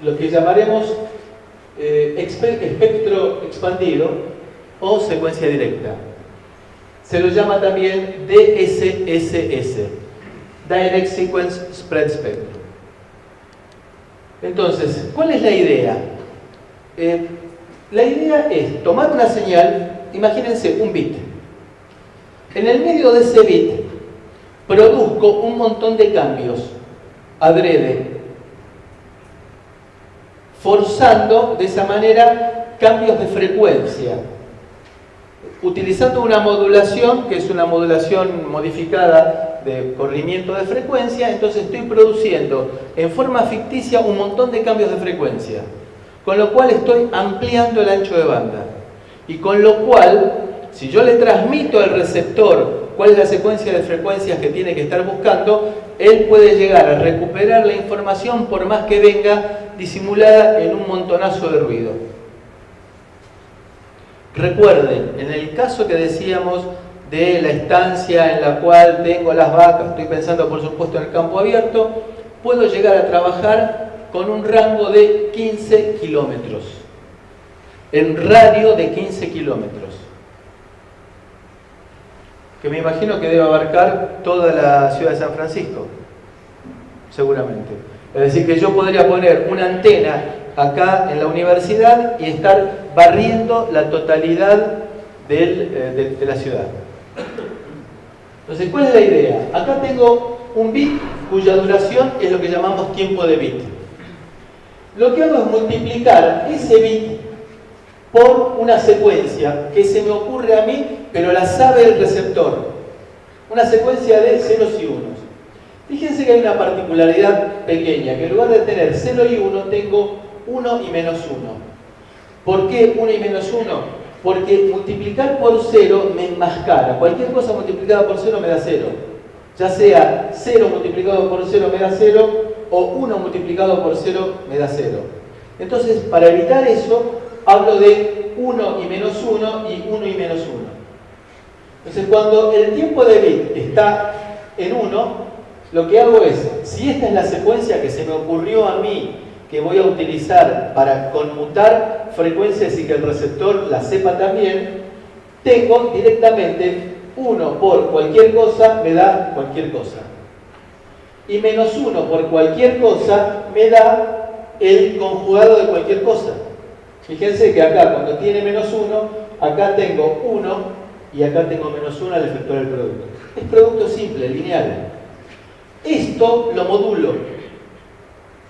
lo que llamaremos espectro expandido o secuencia directa. Se lo llama también DSSS, Direct Sequence Spread Spectrum. Entonces, ¿cuál es la idea? La idea es tomar una señal, imagínense un bit. En el medio de ese bit produzco un montón de cambios, adrede, forzando de esa manera cambios de frecuencia, utilizando una modulación que es una modulación modificada de corrimiento de frecuencia. Entonces estoy produciendo en forma ficticia un montón de cambios de frecuencia, con lo cual estoy ampliando el ancho de banda, y con lo cual, si yo le transmito al receptor cuál es la secuencia de frecuencias que tiene que estar buscando, él puede llegar a recuperar la información por más que venga disimulada en un montonazo de ruido. Recuerden, en el caso que decíamos de la estancia en la cual tengo las vacas, estoy pensando por supuesto en el campo abierto, puedo llegar a trabajar con un rango de 15 kilómetros, en radio de 15 kilómetros, que me imagino que debe abarcar toda la ciudad de San Francisco, seguramente. Es decir, que yo podría poner una antena acá en la universidad y estar barriendo la totalidad de la ciudad. Entonces, ¿cuál es la idea? Acá tengo un bit cuya duración es lo que llamamos tiempo de bit. Lo que hago es multiplicar ese bit por una secuencia que se me ocurre a mí, pero la sabe el receptor. Una secuencia de ceros y unos. Fíjense que hay una particularidad pequeña, que en lugar de tener 0 y 1, tengo 1 y menos 1. ¿Por qué 1 y menos 1? Porque multiplicar por 0 me enmascara. Cualquier cosa multiplicada por 0 me da 0. Ya sea 0 multiplicado por 0 me da 0, o 1 multiplicado por 0 me da 0. Entonces, para evitar eso, hablo de 1 y menos 1 y 1 y menos 1. Entonces, cuando el tiempo de bit está en 1, lo que hago es, si esta es la secuencia que se me ocurrió a mí, que voy a utilizar para conmutar frecuencias y que el receptor la sepa también, tengo directamente 1 por cualquier cosa me da cualquier cosa. Y menos 1 por cualquier cosa me da el conjugado de cualquier cosa. Fíjense que acá, cuando tiene menos 1, acá tengo 1 y acá tengo menos 1 al efectuar el producto. Es producto simple, lineal. Esto lo modulo.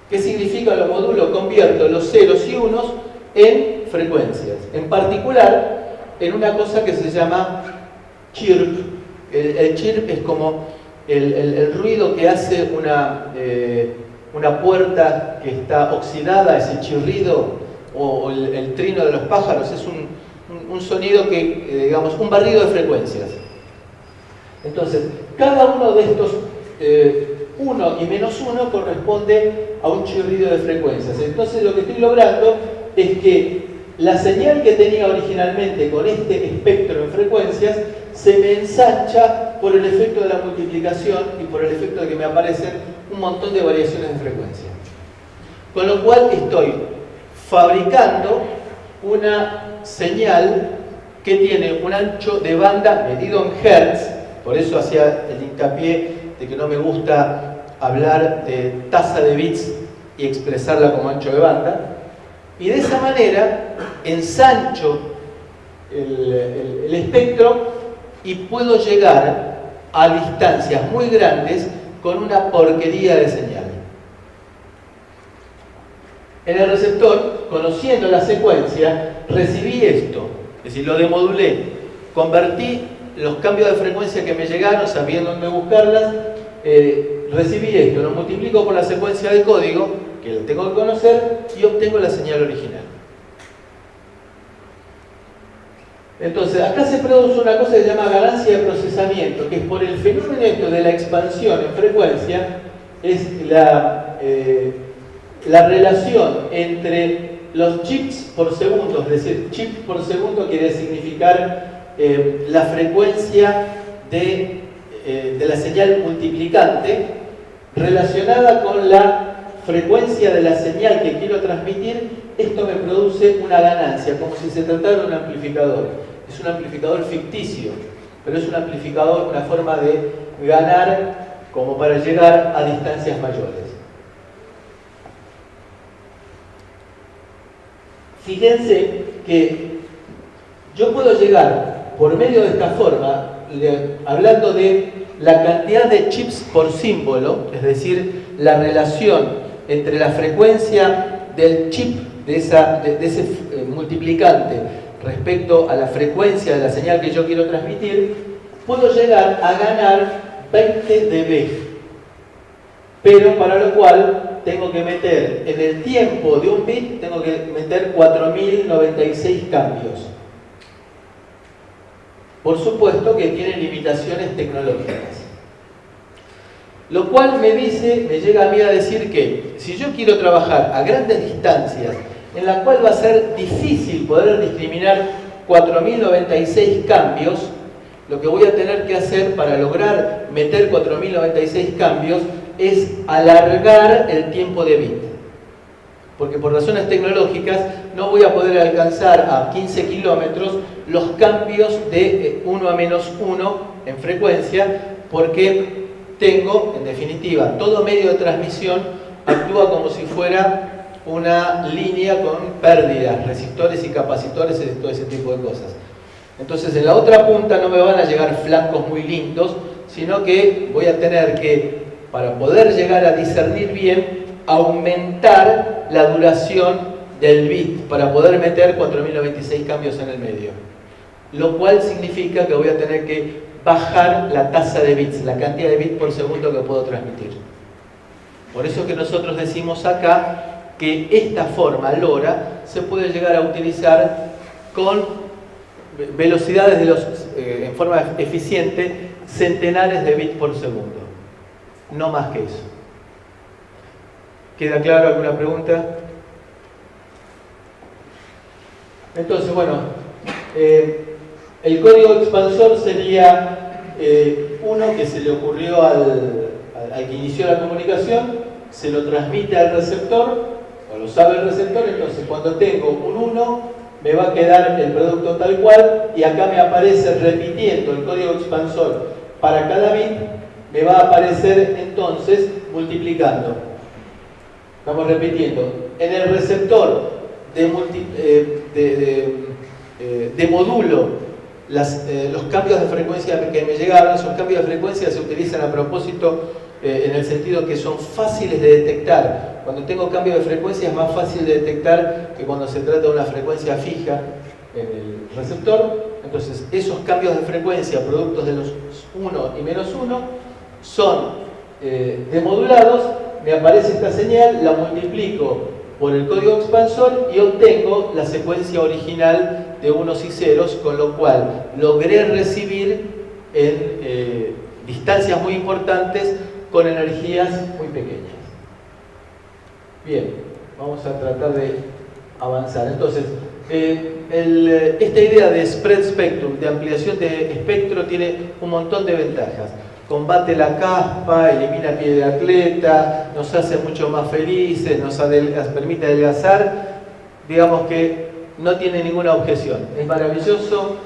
¿Qué significa lo modulo? Convierto los ceros y unos en frecuencias. En particular, en una cosa que se llama chirp. El chirp es como el ruido que hace una puerta que está oxidada, ese chirrido, o el trino de los pájaros. Es un sonido que, digamos, un barrido de frecuencias. Entonces, cada uno de estos 1 y menos 1 corresponde a un chirrido de frecuencias. Entonces lo que estoy logrando es que la señal que tenía originalmente con este espectro en frecuencias se me ensancha por el efecto de la multiplicación y por el efecto de que me aparecen un montón de variaciones de frecuencia. Con lo cual estoy fabricando una señal que tiene un ancho de banda medido en hertz. Por eso hacía el hincapié de que no me gusta hablar de tasa de bits y expresarla como ancho de banda, y de esa manera ensancho el espectro y puedo llegar a distancias muy grandes con una porquería de señal. En el receptor, conociendo la secuencia, recibí esto, es decir, lo demodulé, convertí los cambios de frecuencia que me llegaron, sabiendo dónde buscarlas, recibí esto, lo multiplico por la secuencia de código, que lo tengo que conocer, y obtengo la señal original. Entonces, acá se produce una cosa que se llama ganancia de procesamiento, que es por el fenómeno esto de la expansión en frecuencia, es la relación entre los chips por segundo. Es decir, chips por segundo quiere significar la frecuencia de la señal multiplicante relacionada con la frecuencia de la señal que quiero transmitir, esto me produce una ganancia, como si se tratara de un amplificador. Es un amplificador ficticio, pero es un amplificador, una forma de ganar como para llegar a distancias mayores. Fíjense que yo puedo llegar por medio de esta forma, hablando de la cantidad de chips por símbolo, es decir, la relación entre la frecuencia del chip de ese multiplicante respecto a la frecuencia de la señal que yo quiero transmitir, puedo llegar a ganar 20 dB. Pero para lo cual tengo que meter en el tiempo de un bit, tengo que meter 4096 cambios. Por supuesto que tiene limitaciones tecnológicas. Lo cual me llega a mí a decir que si yo quiero trabajar a grandes distancias, en la cual va a ser difícil poder discriminar 4096 cambios, lo que voy a tener que hacer para lograr meter 4096 cambios es alargar el tiempo de bit. Porque por razones tecnológicas no voy a poder alcanzar a 15 kilómetros los cambios de 1 a -1 en frecuencia, porque tengo, en definitiva, todo medio de transmisión actúa como si fuera una línea con pérdidas, resistores y capacitores y todo ese tipo de cosas. Entonces en la otra punta no me van a llegar flancos muy lindos, sino que voy a tener que, para poder llegar a discernir bien, aumentar la duración del bit para poder meter 4096 cambios en el medio. Lo cual significa que voy a tener que bajar la tasa de bits, la cantidad de bits por segundo que puedo transmitir. Por eso es que nosotros decimos acá que esta forma, LoRa, se puede llegar a utilizar con velocidades en forma eficiente, centenares de bits por segundo. No más que eso. ¿Queda claro alguna pregunta? Entonces, bueno, el código expansor sería uno que se le ocurrió al que inició la comunicación, se lo transmite al receptor, o lo sabe el receptor, entonces cuando tengo un 1, me va a quedar el producto tal cual, y acá me aparece repitiendo el código expansor para cada bit, me va a aparecer entonces multiplicando. Estamos repitiendo. En el receptor de módulo, los cambios de frecuencia que me llegaron, esos cambios de frecuencia se utilizan a propósito en el sentido que son fáciles de detectar. Cuando tengo cambio de frecuencia es más fácil de detectar que cuando se trata de una frecuencia fija en el receptor. Entonces, esos cambios de frecuencia, productos de los 1 y -1, son demodulados. Me aparece esta señal, la multiplico por el código expansor y obtengo la secuencia original de unos y ceros, con lo cual logré recibir en distancias muy importantes con energías muy pequeñas. Bien, vamos a tratar de avanzar. Entonces, esta idea de spread spectrum, de ampliación de espectro, tiene un montón de ventajas. Combate la caspa, elimina pie de atleta, nos hace mucho más felices, nos permite adelgazar. Digamos que no tiene ninguna objeción. Es maravilloso.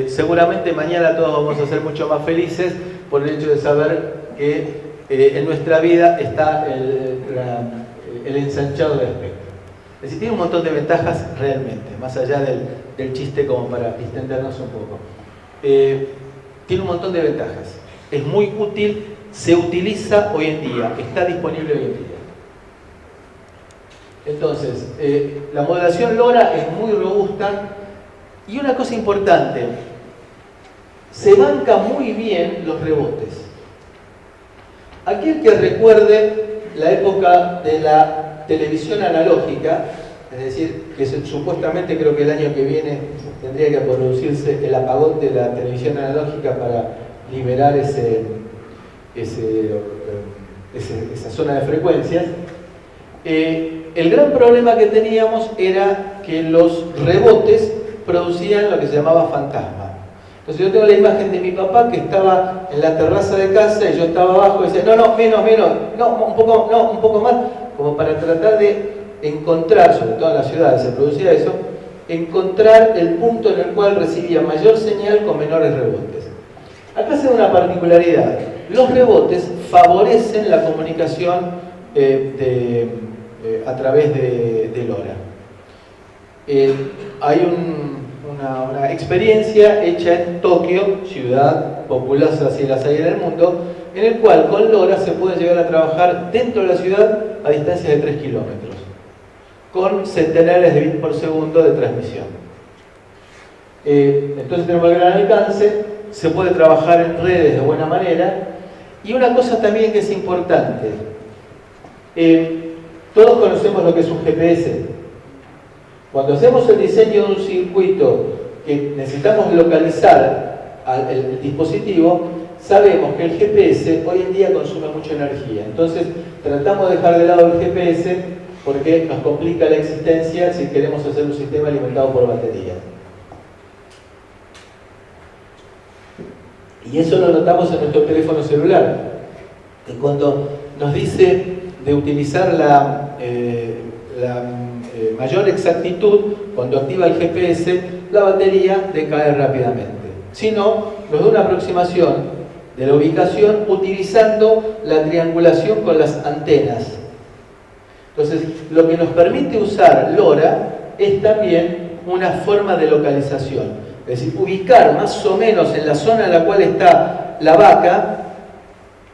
Seguramente mañana todos vamos a ser mucho más felices por el hecho de saber que en nuestra vida está el ensanchado del espectro. Es decir, tiene un montón de ventajas realmente, más allá del chiste, como para distendernos un poco. Tiene un montón de ventajas. Es muy útil, se utiliza hoy en día, está disponible hoy en día. Entonces, la modulación LoRa es muy robusta, y una cosa importante, se banca muy bien los rebotes. Aquel que recuerde la época de la televisión analógica, es decir, que supuestamente creo que el año que viene tendría que producirse el apagón de la televisión analógica para liberar esa zona de frecuencias. El gran problema que teníamos era que los rebotes producían lo que se llamaba fantasma. Entonces yo tengo la imagen de mi papá que estaba en la terraza de casa y yo estaba abajo y decía, no, menos, no, un poco más, como para tratar de encontrar, sobre todo en las ciudades se producía eso, encontrar el punto en el cual recibía mayor señal con menores rebotes. Acá se da una particularidad. Los rebotes favorecen la comunicación a través de LoRa. Hay una experiencia hecha en Tokio, ciudad populosa si las hay en el mundo, en el cual con LoRa se puede llegar a trabajar dentro de la ciudad a distancias de 3 kilómetros, con centenares de bits por segundo de transmisión. Entonces tenemos el gran alcance, se puede trabajar en redes de buena manera, y una cosa también que es importante, todos conocemos lo que es un GPS. Cuando hacemos el diseño de un circuito que necesitamos localizar el dispositivo, sabemos que el GPS hoy en día consume mucha energía. Entonces tratamos de dejar de lado el GPS porque nos complica la existencia si queremos hacer un sistema alimentado por baterías. Y eso lo notamos en nuestro teléfono celular, que cuando nos dice de utilizar la mayor exactitud, cuando activa el GPS, la batería decae rápidamente. Si no, nos da una aproximación de la ubicación utilizando la triangulación con las antenas. Entonces, lo que nos permite usar LoRa es también una forma de localización. Es decir, ubicar más o menos en la zona en la cual está la vaca.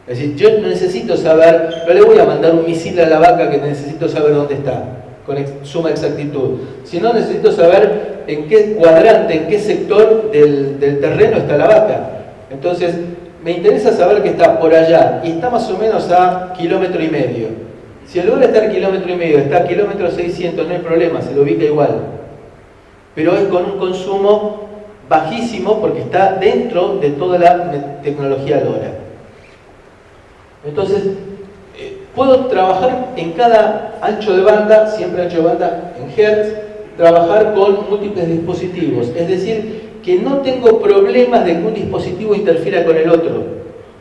Es decir, yo no necesito saber, no le voy a mandar un misil a la vaca que necesito saber dónde está, con suma exactitud. Sino necesito saber en qué cuadrante, en qué sector del terreno está la vaca. Entonces, me interesa saber que está por allá, y está más o menos a 1,5 kilómetros. Si el lugar está a 1,5 kilómetros, está a 600 kilómetros, no hay problema, se lo ubica igual. Pero es con un consumo bajísimo porque está dentro de toda la tecnología LoRa. Entonces, puedo trabajar en cada ancho de banda, siempre ancho de banda en Hertz, trabajar con múltiples dispositivos. Es decir, que no tengo problemas de que un dispositivo interfiera con el otro.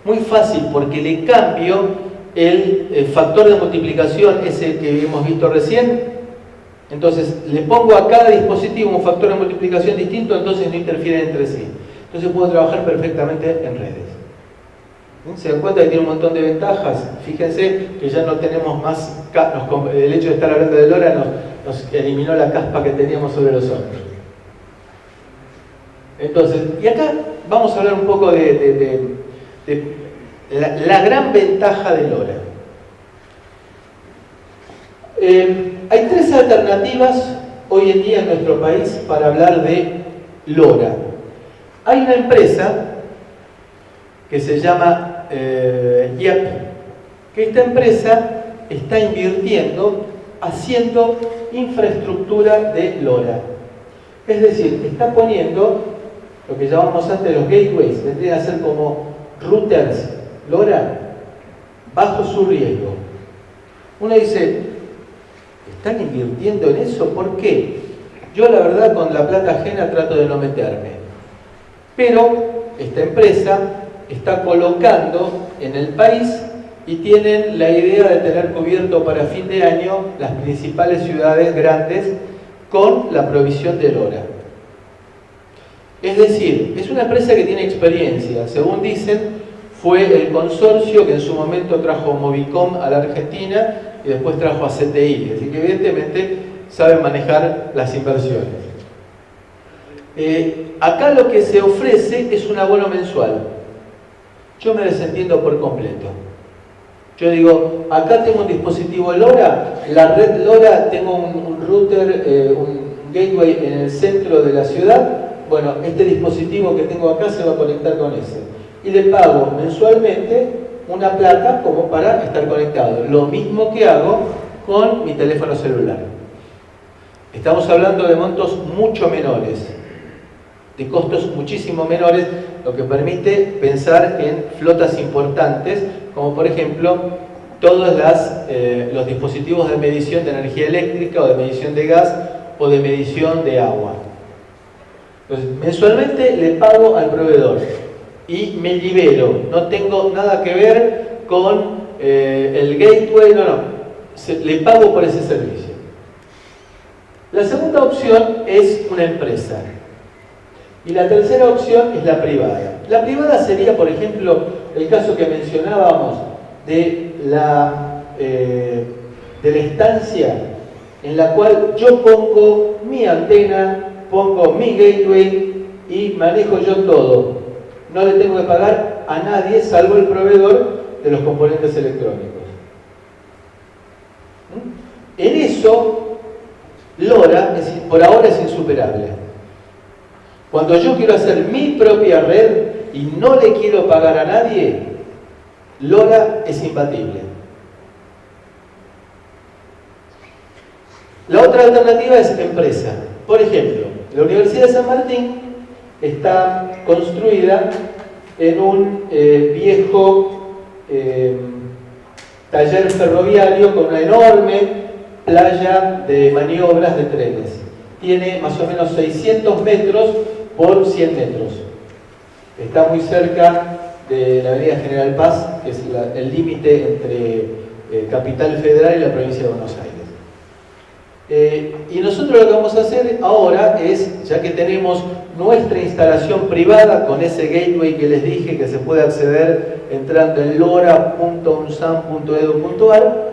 Muy fácil, porque le cambio el factor de multiplicación, ese que hemos visto recién. Entonces, le pongo a cada dispositivo un factor de multiplicación distinto, entonces no interfieren entre sí. Entonces puedo trabajar perfectamente en redes. ¿Se dan cuenta que tiene un montón de ventajas? Fíjense que ya no tenemos más... el hecho de estar hablando de LoRa nos eliminó la caspa que teníamos sobre los hombros. Entonces, y acá vamos a hablar un poco de la gran ventaja de LoRa. Hay 3 alternativas hoy en día en nuestro país para hablar de LoRa. Hay una empresa que se llama IEP, que esta empresa está invirtiendo haciendo infraestructura de LoRa. Es decir, está poniendo lo que llamábamos antes los gateways, vendrían a ser como routers LoRa bajo su riesgo. Uno dice, ¿están invirtiendo en eso? ¿Por qué? Yo la verdad con la plata ajena trato de no meterme. Pero esta empresa está colocando en el país y tienen la idea de tener cubierto para fin de año las principales ciudades grandes con la provisión de LoRa. Es decir, es una empresa que tiene experiencia. Según dicen, fue el consorcio que en su momento trajo Movicom a la Argentina y después trajo a CTI. Así que evidentemente saben manejar las inversiones. Acá lo que se ofrece es un abono mensual. Yo me desentiendo por completo. Yo digo, acá tengo un dispositivo LoRa, la red LoRa, tengo un router, un gateway en el centro de la ciudad. Bueno, este dispositivo que tengo acá se va a conectar con ese. Y le pago mensualmente una plata como para estar conectado. Lo mismo que hago con mi teléfono celular. Estamos hablando de montos mucho menores, de costos muchísimo menores, lo que permite pensar en flotas importantes, como por ejemplo todos los dispositivos de medición de energía eléctrica o de medición de gas o de medición de agua. Entonces, mensualmente le pago al proveedor y me libero, no tengo nada que ver con el gateway, no. le pago por ese servicio. La segunda opción es una empresa. Y la tercera opción es la privada. La privada sería, por ejemplo, el caso que mencionábamos de la estancia en la cual yo pongo mi antena, pongo mi gateway y manejo yo todo. No le tengo que pagar a nadie salvo el proveedor de los componentes electrónicos. En eso, LoRa por ahora es insuperable. Cuando yo quiero hacer mi propia red y no le quiero pagar a nadie, LoRa es imbatible. La otra alternativa es empresa. Por ejemplo, la Universidad de San Martín está construida en un viejo taller ferroviario con una enorme playa de maniobras de trenes. Tiene más o menos 600 metros por 100 metros. Está muy cerca de la avenida General Paz, que es el límite entre Capital Federal y la provincia de Buenos Aires. Y nosotros lo que vamos a hacer ahora es, ya que tenemos nuestra instalación privada con ese gateway que les dije que se puede acceder entrando en lora.unsam.edu.ar,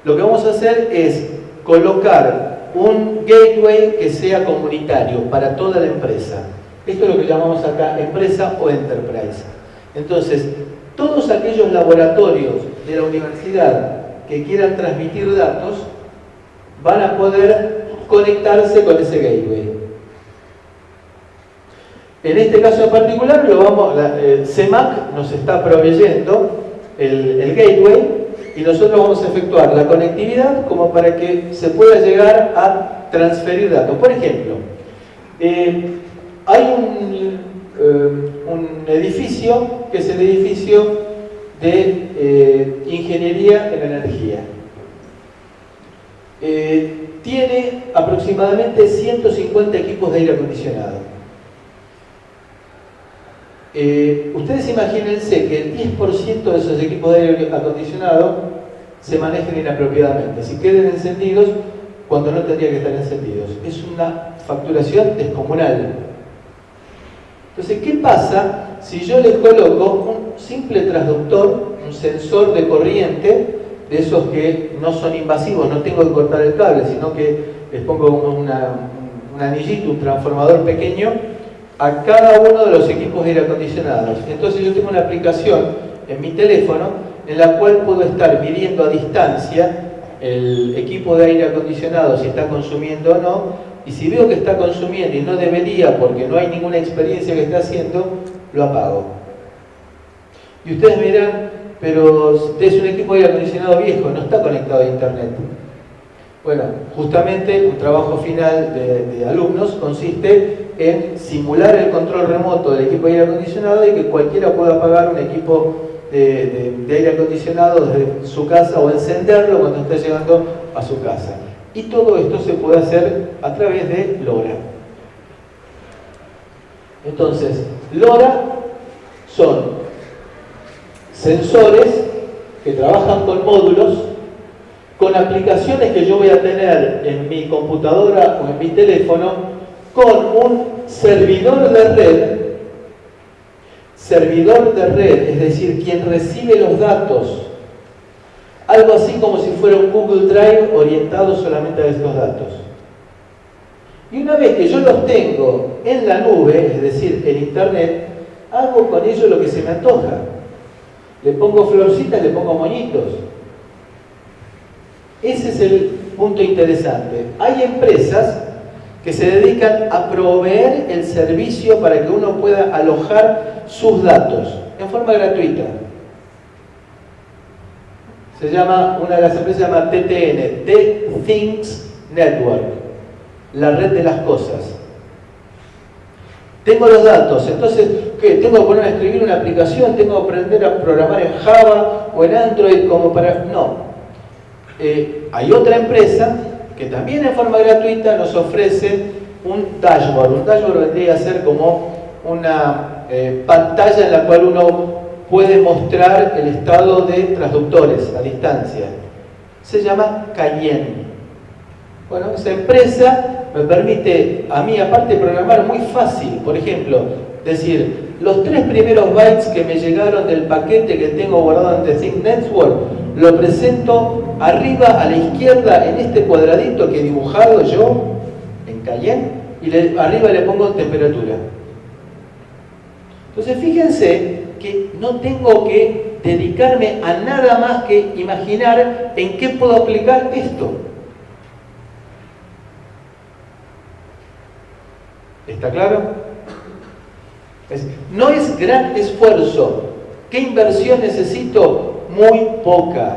lo que vamos a hacer es colocar un gateway que sea comunitario para toda la empresa. Esto es lo que llamamos acá empresa o enterprise. Entonces, todos aquellos laboratorios de la universidad que quieran transmitir datos van a poder conectarse con ese gateway. En este caso en particular, CEMAC nos está proveyendo el gateway y nosotros vamos a efectuar la conectividad como para que se pueda llegar a transferir datos. Por ejemplo, hay un edificio que es el edificio de Ingeniería en Energía. Tiene aproximadamente 150 equipos de aire acondicionado. Ustedes imagínense que el 10% de esos equipos de aire acondicionado se manejen inapropiadamente, si queden encendidos cuando no tendrían que estar encendidos. Es una facturación descomunal. Entonces, ¿qué pasa si yo les coloco un simple transductor, un sensor de corriente, de esos que no son invasivos, no tengo que cortar el cable, sino que les pongo un anillito, un transformador pequeño a cada uno de los equipos de aire acondicionados? Entonces yo tengo una aplicación en mi teléfono en la cual puedo estar midiendo a distancia el equipo de aire acondicionado si está consumiendo o no, y si veo que está consumiendo y no debería porque no hay ninguna experiencia que está haciendo, lo apago. Y ustedes me dirán, pero es un equipo de aire acondicionado viejo, no está conectado a internet. Bueno, justamente un trabajo final de alumnos consiste en simular el control remoto del equipo de aire acondicionado y que cualquiera pueda apagar un equipo de aire acondicionado desde su casa o encenderlo cuando esté llegando a su casa. Y todo esto se puede hacer a través de LoRa. Entonces, LoRa son sensores que trabajan con módulos, con aplicaciones que yo voy a tener en mi computadora o en mi teléfono, con un servidor de red, es decir, quien recibe los datos. Algo así como si fuera un Google Drive orientado solamente a esos datos. Y una vez que yo los tengo en la nube, es decir, en internet, hago con ellos lo que se me antoja. Le pongo florcitas, le pongo moñitos. Ese es el punto interesante. Hay empresas que se dedican a proveer el servicio para que uno pueda alojar sus datos en forma gratuita. Una de las empresas se llama TTN, The Things Network, la red de las cosas. Tengo los datos, entonces, ¿qué? ¿Tengo que poner a escribir una aplicación? ¿Tengo que aprender a programar en Java o en Android como para...? No. Hay otra empresa que también en forma gratuita nos ofrece un dashboard. Un dashboard vendría a ser como una pantalla en la cual uno puede mostrar el estado de transductores a distancia. Se llama Cayenne. Bueno, esa empresa me permite a mí, aparte de programar muy fácil, por ejemplo, decir, los 3 primeros bytes que me llegaron del paquete que tengo guardado en The Think Network, lo presento arriba a la izquierda en este cuadradito que he dibujado yo en Cayenne y arriba le pongo temperatura. Entonces fíjense que no tengo que dedicarme a nada más que imaginar en qué puedo aplicar esto. ¿Está claro? No es gran esfuerzo. ¿Qué inversión necesito? Muy poca.